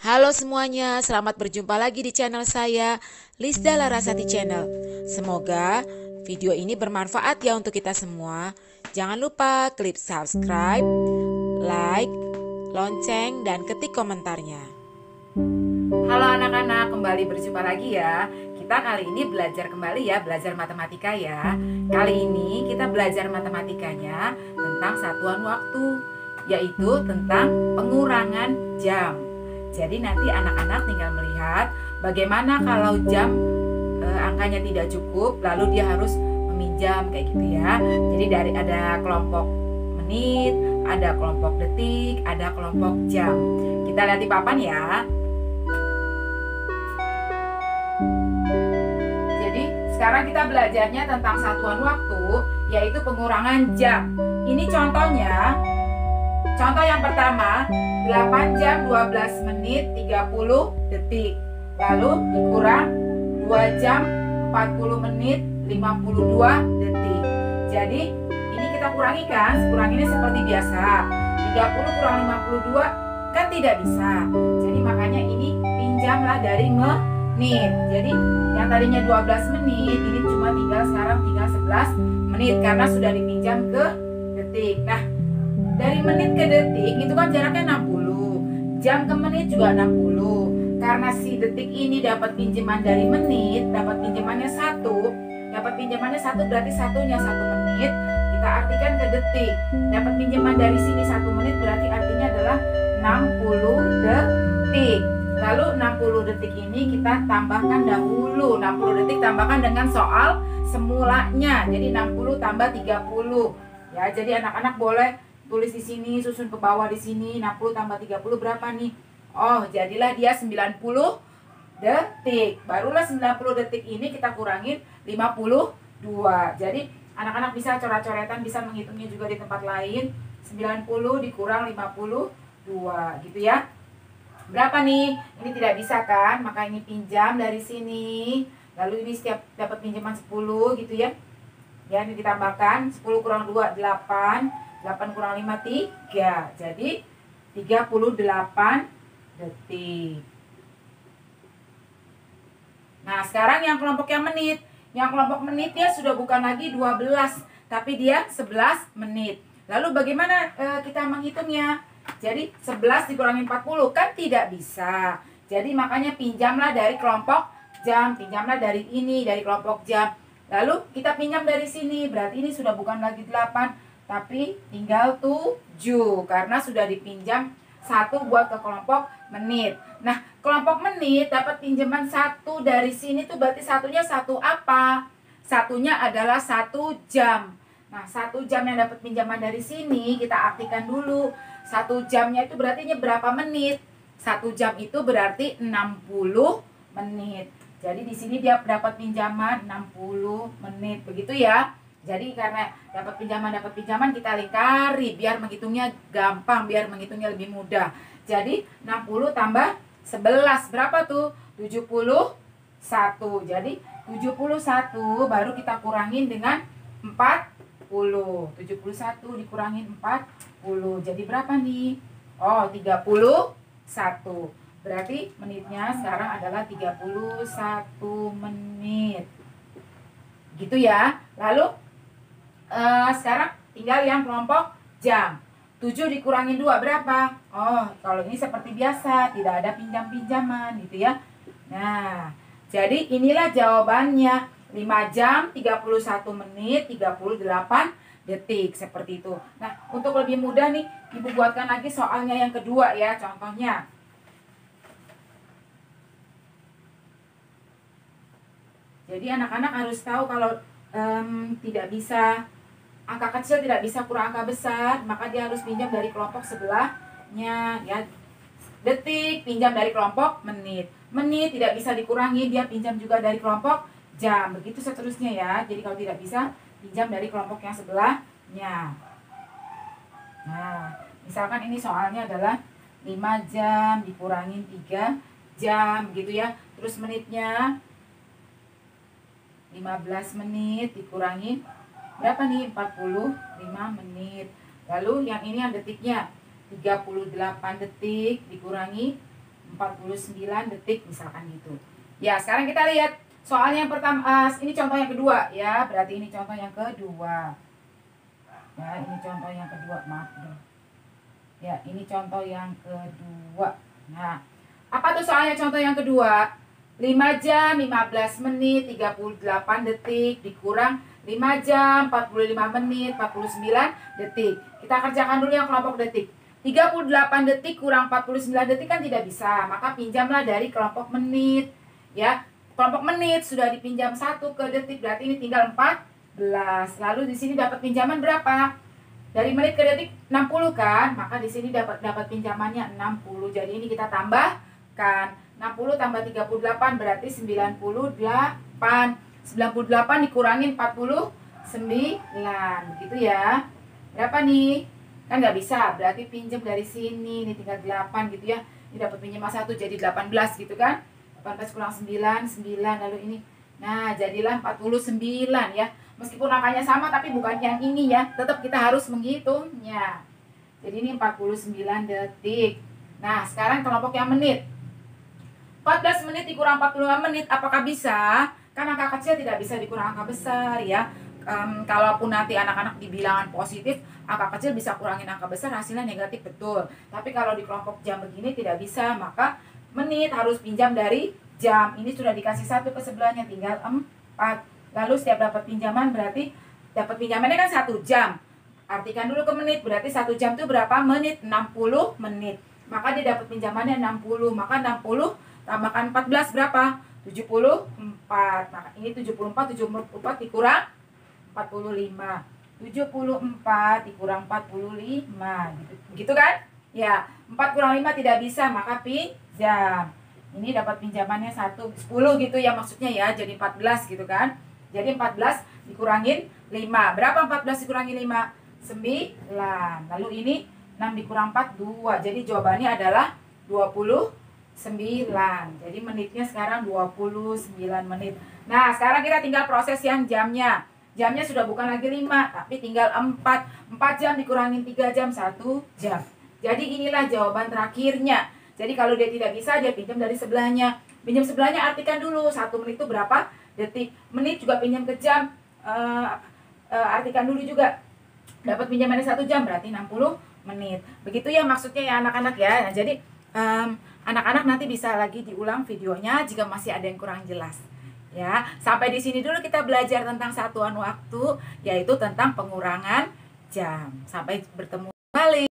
Halo semuanya, selamat berjumpa lagi di channel saya, Lisda Larasati Channel. Semoga video ini bermanfaat ya untuk kita semua. Jangan lupa klik subscribe, like, lonceng, dan ketik komentarnya. Halo anak-anak, kembali berjumpa lagi ya. Kita kali ini belajar kembali ya, belajar matematika ya. Kali ini kita belajar matematikanya tentang satuan waktu, yaitu tentang pengurangan jam. Jadi nanti anak-anak tinggal melihat bagaimana kalau jam angkanya tidak cukup, lalu dia harus meminjam kayak gitu ya. Jadi ada kelompok menit, ada kelompok detik, ada kelompok jam. Kita lihat di papan ya. Jadi sekarang kita belajarnya tentang satuan waktu, yaitu pengurangan jam. Ini contohnya. Contoh yang pertama, 8 jam 12 menit 30 detik. Lalu dikurang 2 jam 40 menit 52 detik. Jadi ini kita kurangi kan, kuranginnya seperti biasa. 30 kurang 52 kan tidak bisa. Jadi makanya ini pinjamlah dari menit. Jadi yang tadinya 12 menit, ini cuma sekarang tinggal 11 menit karena sudah dipinjam ke detik. Nah, dari menit ke detik itu kan jaraknya 60. Jam ke menit juga 60. Karena si detik ini dapat pinjaman dari menit, dapat pinjamannya 1. Dapat pinjamannya 1 berarti satunya 1 menit. Kita artikan ke detik. Dapat pinjaman dari sini 1 menit berarti artinya adalah 60 detik. Lalu 60 detik ini kita tambahkan dahulu. 60 detik tambahkan dengan soal semulanya. Jadi 60 tambah 30. Ya, jadi anak-anak boleh tulis di sini, susun ke bawah di sini. 60 tambah 30 berapa nih? Oh, jadilah dia 90 detik. Barulah 90 detik ini kita kurangin 52. Jadi anak-anak bisa coret-coretan, bisa menghitungnya juga di tempat lain. 90 dikurang 52 gitu ya. Berapa nih? Ini tidak bisa kan? Maka ini pinjam dari sini. Lalu ini setiap dapat pinjaman 10 gitu ya. Ya, ini ditambahkan 10 kurang 2 8. 8 kurang 5 3. Jadi 38 detik. Nah, sekarang yang kelompok yang menit. Yang kelompok menitnya sudah bukan lagi 12, tapi dia 11 menit. Lalu bagaimana kita menghitungnya? Jadi 11 dikurangi 40 kan tidak bisa. Jadi makanya pinjamlah dari kelompok jam, pinjamlah dari ini, dari kelompok jam. Lalu kita pinjam dari sini, berarti ini sudah bukan lagi 8, tapi tinggal 7 karena sudah dipinjam 1 buat ke kelompok menit. Nah, kelompok menit dapat pinjaman 1 dari sini tuh berarti satunya 1 apa? Satunya adalah 1 jam. Nah, 1 jam yang dapat pinjaman dari sini kita artikan dulu. 1 jamnya itu berarti berapa menit? 1 jam itu berarti 60 menit. Jadi di sini dia dapat pinjaman 60 menit, begitu ya. Jadi karena dapat pinjaman kita lingkari biar menghitungnya gampang, biar menghitungnya lebih mudah. Jadi 60 tambah 11 berapa tuh? 71. Jadi 71 baru kita kurangin dengan 40. 71 dikurangin 40. Jadi berapa nih? Oh, 31. Berarti menitnya sekarang adalah 31 menit. Gitu ya. Lalu sekarang tinggal yang kelompok jam. 7 dikurangin 2 berapa? Oh, kalau ini seperti biasa, tidak ada pinjam-pinjaman gitu ya. Nah, jadi inilah jawabannya. 5 jam 31 menit 38 detik seperti itu. Nah, untuk lebih mudah nih, Ibu buatkan lagi soalnya yang kedua ya, contohnya. Jadi anak-anak harus tahu kalau tidak bisa, angka kecil tidak bisa kurang angka besar, maka dia harus pinjam dari kelompok sebelahnya ya. Detik pinjam dari kelompok menit. Menit tidak bisa dikurangi, dia pinjam juga dari kelompok jam. Begitu seterusnya ya. Jadi kalau tidak bisa, pinjam dari kelompok yang sebelahnya. Nah, misalkan ini soalnya adalah 5 jam dikurangin 3 jam gitu ya. Terus menitnya 15 menit dikurangin berapa nih? 45 menit. Lalu yang ini yang detiknya 38 detik dikurangi 49 detik misalkan gitu. Ya, sekarang kita lihat soalnya yang pertama, ini contoh yang kedua ya, berarti ini contoh yang kedua. Ya, ini contoh yang kedua, maaf dong. Ya, ini contoh yang kedua. Nah, apa tuh soalnya contoh yang kedua? 5 jam 15 menit 38 detik dikurang 5 jam 45 menit 49 detik. Kita kerjakan dulu yang kelompok detik. 38 detik kurang 49 detik kan tidak bisa, maka pinjamlah dari kelompok menit. Ya, kelompok menit sudah dipinjam 1 ke detik, berarti ini tinggal 14. Lalu di sini dapat pinjaman berapa? Dari menit ke detik 60 kan, maka di sini dapat pinjamannya 60. Jadi ini kita tambahkan 60 tambah 38 berarti 98. 98 dikurangin 49, gitu ya. Berapa nih? Kan nggak bisa, berarti pinjam dari sini, ini tinggal 8 gitu ya. Ini dapat pinjaman 1 jadi 18 gitu kan. 18 kurang 9, 9 lalu ini. Nah, jadilah 49 ya. Meskipun angkanya sama tapi bukan yang ini ya, tetap kita harus menghitungnya. Jadi ini 49 detik. Nah, sekarang kelompok yang menit. 14 menit dikurang 45 menit, apakah bisa? Kan angka kecil tidak bisa dikurang angka besar ya. Kalaupun nanti anak-anak di bilangan positif, angka kecil bisa kurangin angka besar, hasilnya negatif, betul. Tapi kalau di kelompok jam begini tidak bisa, maka menit harus pinjam dari jam. Ini sudah dikasih 1 ke sebelahnya, tinggal 4. Lalu setiap dapat pinjaman berarti dapat pinjamannya kan 1 jam. Artikan dulu ke menit, berarti 1 jam itu berapa menit? 60 menit. Maka dia dapat pinjamannya 60. Maka 60 tambahkan 14 berapa? 74. Maka ini 74 dikurang 45. 74 dikurang 45. Gitu kan? Ya, 4 kurang 5 tidak bisa, maka pinjam. Ini dapat pinjamannya 10 gitu ya maksudnya ya, jadi 14 gitu kan. Jadi 14 dikurangin 5. Berapa 14 dikurangin 5? 9. Lalu ini 6 dikurang 4, 2. Jadi jawabannya adalah 29. Jadi menitnya sekarang 29 menit. Nah, sekarang kita tinggal proses yang jamnya. Jamnya sudah bukan lagi 5, tapi tinggal 4. 4 jam dikurangin 3 jam, 1 jam. Jadi inilah jawaban terakhirnya. Jadi kalau dia tidak bisa, dia pinjam dari sebelahnya. Pinjam sebelahnya artikan dulu 1 menit itu berapa detik. Menit juga pinjam ke jam. Artikan dulu juga. Dapat pinjamannya 1 jam berarti 60 menit. Begitu ya maksudnya ya anak-anak ya. Nah, jadi anak-anak nanti bisa lagi diulang videonya jika masih ada yang kurang jelas. Ya, sampai di sini dulu kita belajar tentang satuan waktu, yaitu tentang pengurangan jam. Sampai bertemu kembali.